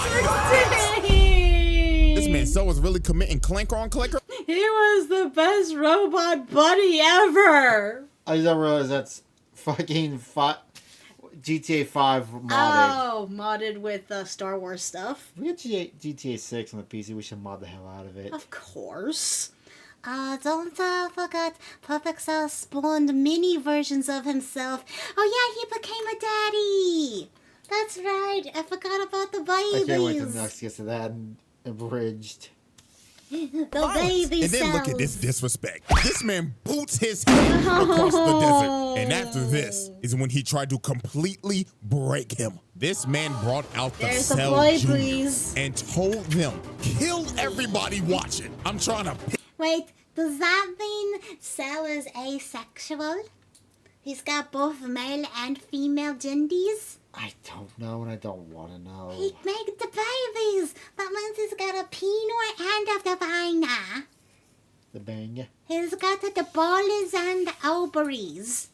body. This man Cell was really committing clanker on clanker. He was the best robot buddy ever. I just realized that's fucking GTA 5 modded. Oh, modded with Star Wars stuff. We got GTA 6 on the PC. We should mod the hell out of it. Of course. Don't forget, Perfect Cell spawned mini versions of himself. Oh yeah, he became a daddy. That's right. I forgot about the babies. I can't wait till next gets to that abridged. The baby And then cells. look at this disrespect. This man boots his head across the desert. And after this is when he tried to completely break him. This man brought out the There's the Cell boy, Jr. please. and told them, kill everybody watching. I'm trying to pick. Wait, does that mean Cell is asexual? He's got both male and female genders? I don't know and I don't want to know. He made the babies. That means he's got a penis and a vagina. The bang. He's got the balls and the ovaries.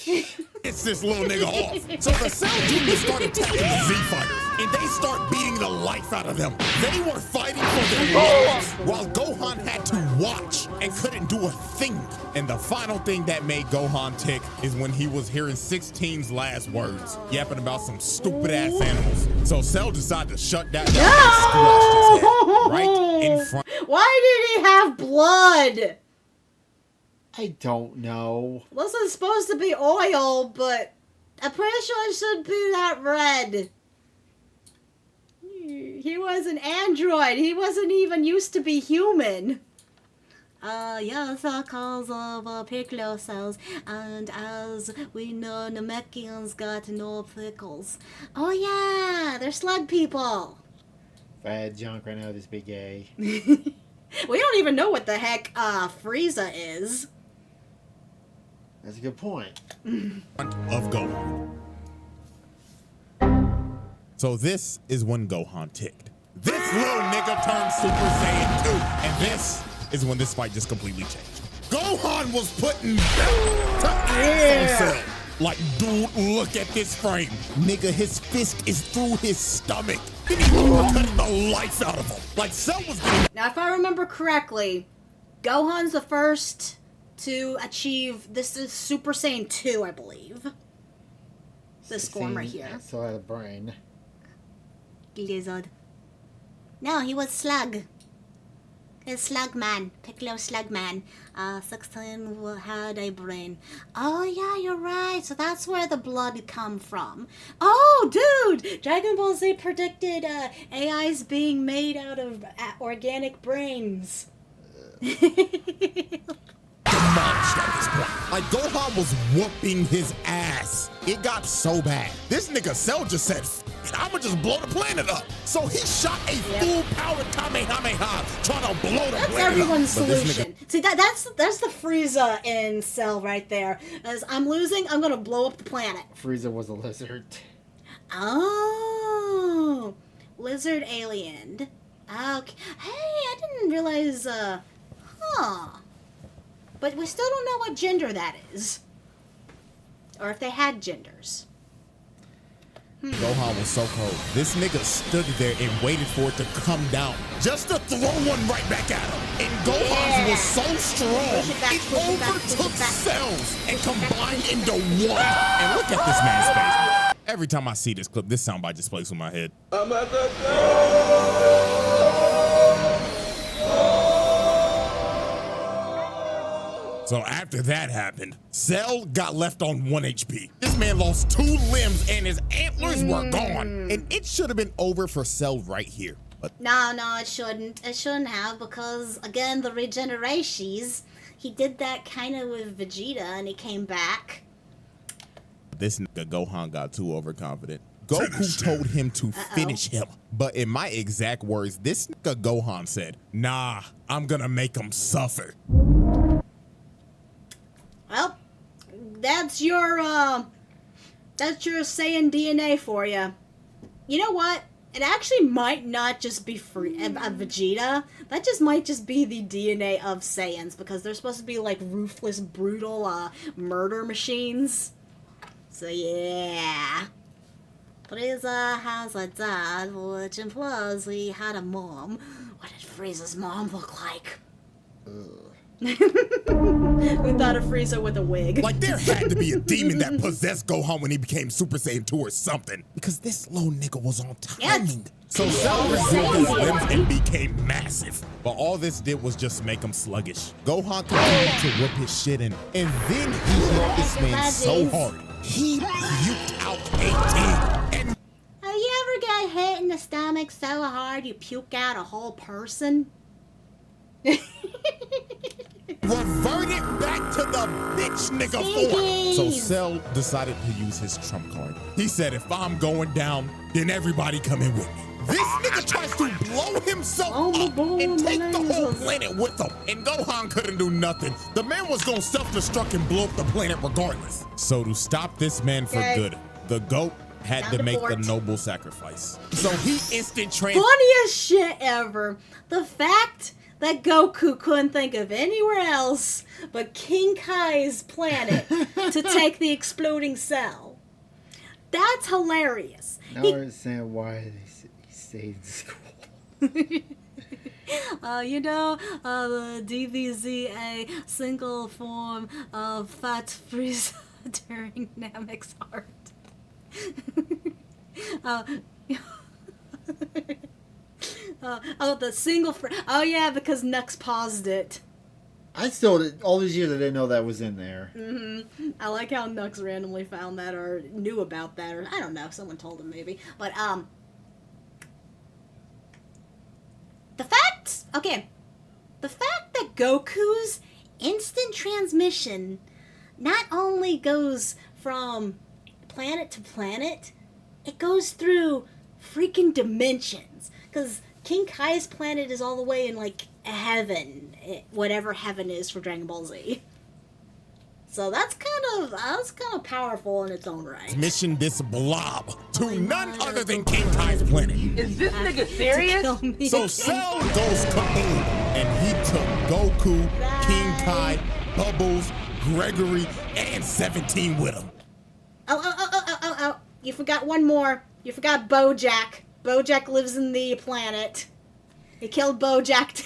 It's this little nigga off. So the Cell Jr. started attacking the Z fighters, and they start beating the life out of them. They were fighting for their lives, while Gohan had to watch and couldn't do a thing. And the final thing that made Gohan tick is when he was hearing 16's last words, yapping about some stupid ass animals. So Cell decided to shut that down and squashed his head right in front. Why did he have blood? I don't know. Wasn't supposed to be oil, but I'm pretty sure it should be that red. He was an android. He wasn't even used to be human. yes, cause of Piccolo cells, and as we know, Namekians got no pickles. Oh yeah, they're slug people. If I had junk right now, this be gay. We don't even know what the heck Frieza is. That's a good point. Of Gohan. So this is when Gohan ticked. This little nigga turned Super Saiyan 2. And this is when this fight just completely changed. Gohan was putting belt to ass on Cell. Like, dude, look at this frame. Nigga, his fist is through his stomach. Then he cut the life out of him. Like, Cell was getting... Now, if I remember correctly, Gohan's the first to achieve, this is Super Saiyan 2, I believe. This form right here. So I had a brain. Lizard. No, he was Slug. He's Slugman. Piccolo Slugman. 16 had a brain. Oh, yeah, you're right. So that's where the blood come from. Oh, dude! Dragon Ball Z predicted AIs being made out of organic brains. Demolished at this point. Like, Gohan was whooping his ass. It got so bad. This nigga Cell just said, I'ma just blow the planet up. So he shot a full-powered Kamehameha trying to blow the That's planet everyone's up. solution. See, that's the Frieza in Cell right there. As I'm losing, I'm gonna blow up the planet. Frieza was a lizard. Oh, lizard alien. Okay. Hey, I didn't realize. But we still don't know what gender that is, or if they had genders. Gohan was so cold. This nigga stood there and waited for it to come down just to throw one right back at him. And Gohan was so strong, it overtook cells and combined into one. And look at this man's face. Every time I see this clip, this soundbite just plays in my head. So after that happened, Cell got left on 1 HP. This man lost 2 limbs and his antlers were gone. And it should have been over for Cell right here. But No, it shouldn't. It shouldn't have, because again, the regenerations. He did that kind of with Vegeta, and he came back. this nigga Gohan got too overconfident. Goku told him to finish him. But in my exact words, this nigga Gohan said, nah, I'm gonna make him suffer. Well, that's your Saiyan DNA for you. You know what? It actually might not just be Vegeta. That just might just be the DNA of Saiyans, because they're supposed to be like ruthless, brutal murder machines. So yeah. Frieza has a dad, which implies he had a mom. What did Frieza's mom look like? We thought of Frieza with a wig. Like, there had to be a demon that possessed Gohan when he became Super Saiyan 2 or something. Because this little nigga was on timing. So Cell resumed his limbs and became massive. But all this did was just make him sluggish. Gohan continued to whip his shit in. And then he hit this man so hard, he puked out 18. And have you ever got hit in the stomach so hard you puke out a whole person? reverted back to the bitch nigga form. So Cell decided to use his trump card. He said, if I'm going down, then everybody come in with me. This nigga tries to blow himself up and take the whole planet with him. And Gohan couldn't do nothing. The man was gonna self-destruct and blow up the planet regardless. So to stop this man for good, the GOAT had to make the noble sacrifice. So he instant Funniest shit ever. The fact that Goku couldn't think of anywhere else but King Kai's planet to take the exploding cell. That's hilarious. Now I understand why he stayed in school. The DBZ, a single form of Fat Frieza during Namek's art. The single oh yeah, because Nux paused it. I still, all these years I didn't know that was in there. Mm-hmm. I like how Nux randomly found that or knew about that, or I don't know, someone told him maybe. But the the fact that Goku's instant transmission not only goes from planet to planet, it goes through freaking dimensions. Because King Kai's planet is all the way in, like, heaven. Whatever heaven is for Dragon Ball Z. So that's kind of powerful in its own right. Mission this blob to none other than King Kai's planet. Is this nigga serious? So Cell goes kaboom, and he took Goku, King Kai, Bubbles, Gregory, and 17 with him. Oh. You forgot one more. You forgot Bojack. Bojack lives in the planet. He killed Bojack too.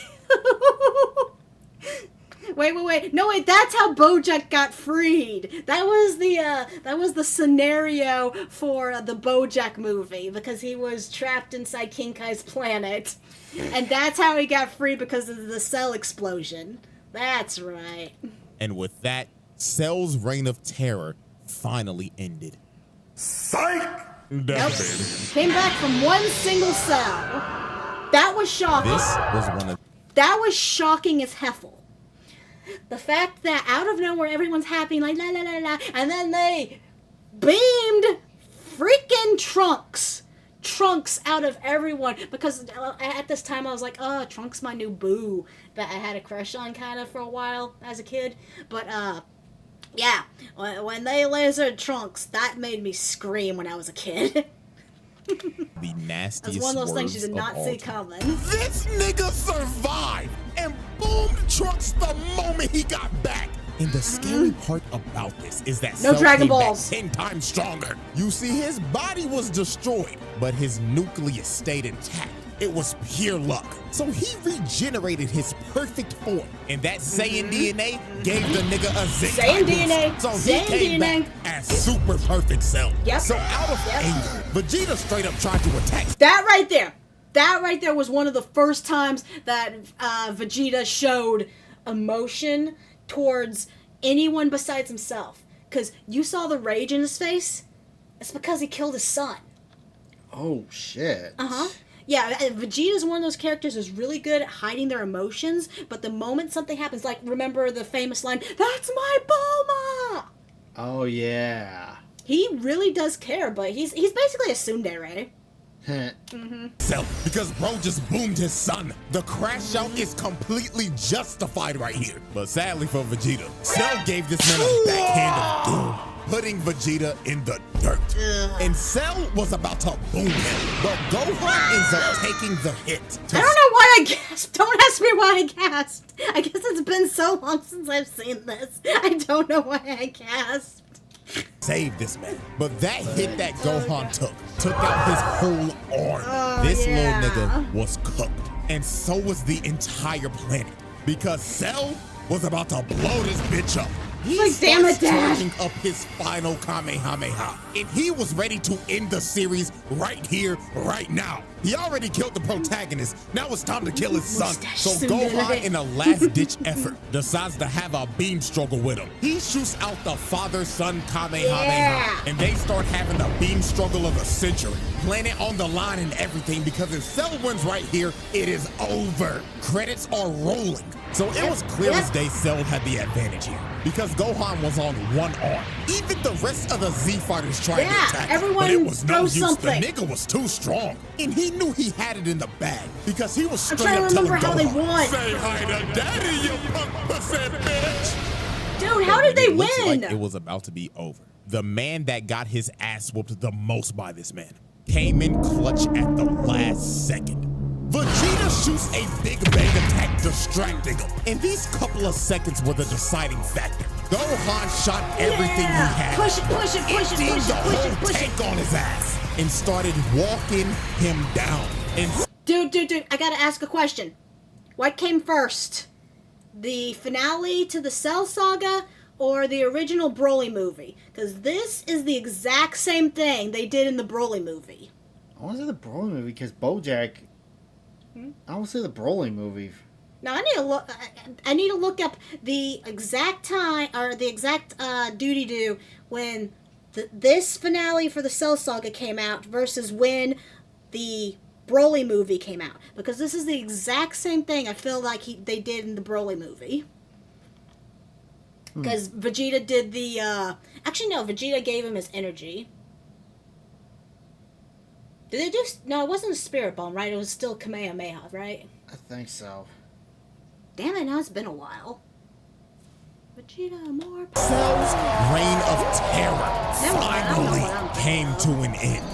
Wait. No, that's how Bojack got freed. That was the scenario for the Bojack movie, because he was trapped inside King Kai's planet. And that's how he got free, because of the Cell explosion. That's right. And with that, Cell's reign of terror finally ended. Psych! Nope. Came back from one single cell. That was shocking. This was one of... That was shocking as heffel. The fact that out of nowhere everyone's happy, like la la la la, and then they beamed freaking Trunks out of everyone, because at this time I was like, oh, Trunks my new boo that I had a crush on kind of for a while as a kid. But yeah, when they lasered Trunks, that made me scream when I was a kid. The nastiest That's one of those things you did not see time. coming. This nigga survived and boomed Trunks the moment he got back. And the scary part about this is that No Cell Dragon came back Balls. 10 times stronger. You see, his body was destroyed, but his nucleus stayed intact. It was pure luck. So he regenerated his perfect form, and that Saiyan DNA gave the nigga a Saiyan Zenkai DNA. boost. So he Saiyan came DNA. back as super perfect Cell. Yep. So out of anger, Vegeta straight up tried to attack. That right there was one of the first times that Vegeta showed emotion towards anyone besides himself. Because you saw the rage in his face. It's because he killed his son. Oh, shit. Uh-huh. Yeah, Vegeta's one of those characters who's really good at hiding their emotions, but the moment something happens, like, remember the famous line, "That's my Bulma!" Oh, yeah. He really does care, but he's basically a tsundere. Cell, because bro just boomed his son. The crash out is completely justified right here. But sadly for Vegeta, Cell gave this man a backhand of doom, putting Vegeta in the dirt. And Cell was about to boom him, but Gohan ends up taking the hit. I don't know why I gasped. Don't ask me why I gasped. I guess it's been so long since I've seen this. I don't know why I gasped. Save this man. But that hit that Gohan took out his whole arm. This little nigga was cooked. And so was the entire planet. Because Cell was about to blow this bitch up. He like, damn it, Dad. charging up his final Kamehameha. And he was ready to end the series right here, right now. He already killed the protagonist. Now it's time to kill his son. So Gohan, in a last-ditch effort, decides to have a beam struggle with him. He shoots out the father-son Kamehameha. And they start having the beam struggle of the century. Planet on the line and everything, because if Cell wins right here, it is over. Credits are rolling. So it was clear as day Cell had the advantage here, because Gohan was on one arm. Even the rest of the Z fighters tried to attack him, but it was no use. Something. The nigga was too strong, and he knew he had it in the bag, because he was straight I'm up trying to telling remember how they Gohan, won. "Say hi to daddy, you punk pussy bitch." Dude, how did they It looks win? like it was about to be over. The man that got his ass whooped the most by this man came in clutch at the last second. Vegeta shoots a big bang attack, distracting him. And these couple of seconds were the deciding factor. Gohan shot everything he had, Push it, emptied the whole tank on his ass, and started walking him down. And Dude, I gotta ask a question. What came first? The finale to the Cell Saga or the original Broly movie? Because this is the exact same thing they did in the Broly movie. I want to say the Broly movie, because Bojack... I want to say the Broly movie. Now I need to look up the exact time or the exact doody-doo when this finale for the Cell Saga came out versus when the Broly movie came out. Because this is the exact same thing I feel like they did in the Broly movie. Because Vegeta did the, actually no, Vegeta gave him his energy. Did they do, no, it wasn't a Spirit Bomb, right? It was still Kamehameha, right? I think so. Damn it, now it's been a while. Vegeta, more power. Cell's reign of terror finally came to an end.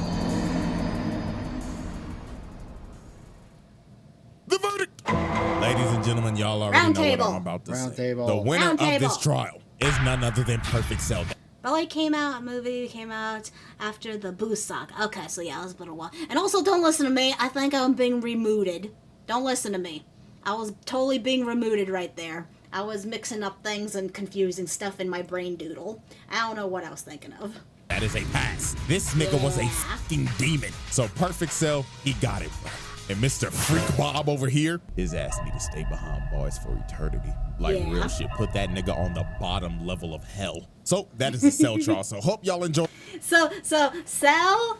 The verdict! Ladies and gentlemen, y'all already know what I'm about to say. The winner of this trial is none other than Perfect Cell. Broly movie came out after the Buu saga. Okay, so yeah, it's been a while. And also, don't listen to me. I think I'm being remooted. Don't listen to me. I was totally being remooted right there. I was mixing up things and confusing stuff in my brain doodle. I don't know what I was thinking of. That is a pass. This nigga was a fucking demon. So Perfect Cell, he got it. And Mr. Freak Bob over here is asked me to stay behind bars for eternity. Like real shit. Put that nigga on the bottom level of hell. So that is the Cell trial. So hope y'all enjoy. So Cell,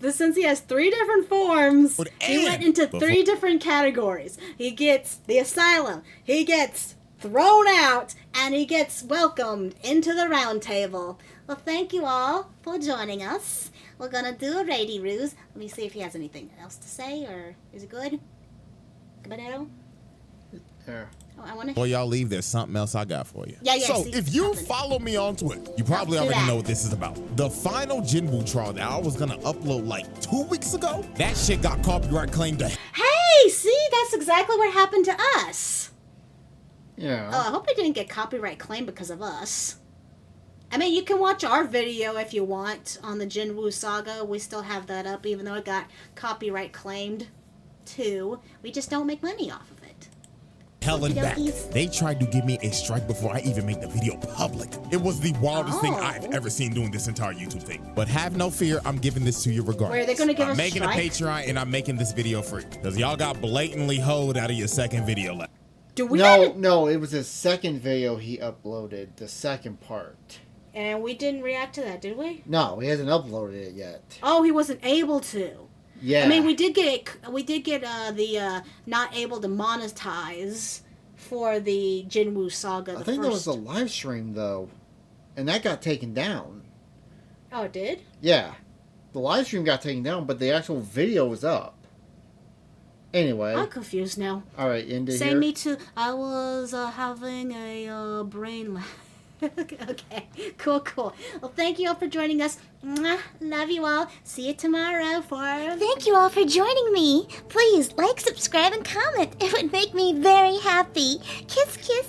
since he has 3 different forms, he went into 3 different categories. He gets the Asylum, he gets thrown out, and he gets welcomed into the round table. Well, thank you all for joining us. We're gonna do a Rady Ruse. Let me see if he has anything else to say, or is it good? Cabanero? There. Oh, I wanna... Before y'all leave, there's something else I got for you. Yeah, so, if you follow me on Twitter, you probably already know what this is about. The final Jinwoo trial that I was gonna upload like 2 weeks ago, that shit got copyright claimed. Hey, see? That's exactly what happened to us. Yeah. Oh, I hope it didn't get copyright claimed because of us. I mean, you can watch our video if you want on the Jinwoo saga. We still have that up, even though it got copyright claimed, too. We just don't make money off of it. Hell and back. They tried to give me a strike before I even made the video public. It was the wildest thing I've ever seen doing this entire YouTube thing. But have no fear, I'm giving this to you regardless. Wait, are they gonna give us I'm making a Patreon and I'm making this video free. Because y'all got blatantly hoed out of your second video left. No, it was his second video he uploaded, the second part. And we didn't react to that, did we? No, he hasn't uploaded it yet. Oh, he wasn't able to. Yeah. I mean, we did get the not able to monetize for the Jinwoo saga. I think there was a live stream though, and that got taken down. Oh, it did? Yeah, the live stream got taken down, but the actual video was up. Anyway, I'm confused now. All right, end it Say here. me too. I was having a brain lag. Okay, cool. Well, thank you all for joining us. Mwah, love you all. See you tomorrow for... Thank you all for joining me. Please like, subscribe, and comment. It would make me very happy. Kiss, kiss,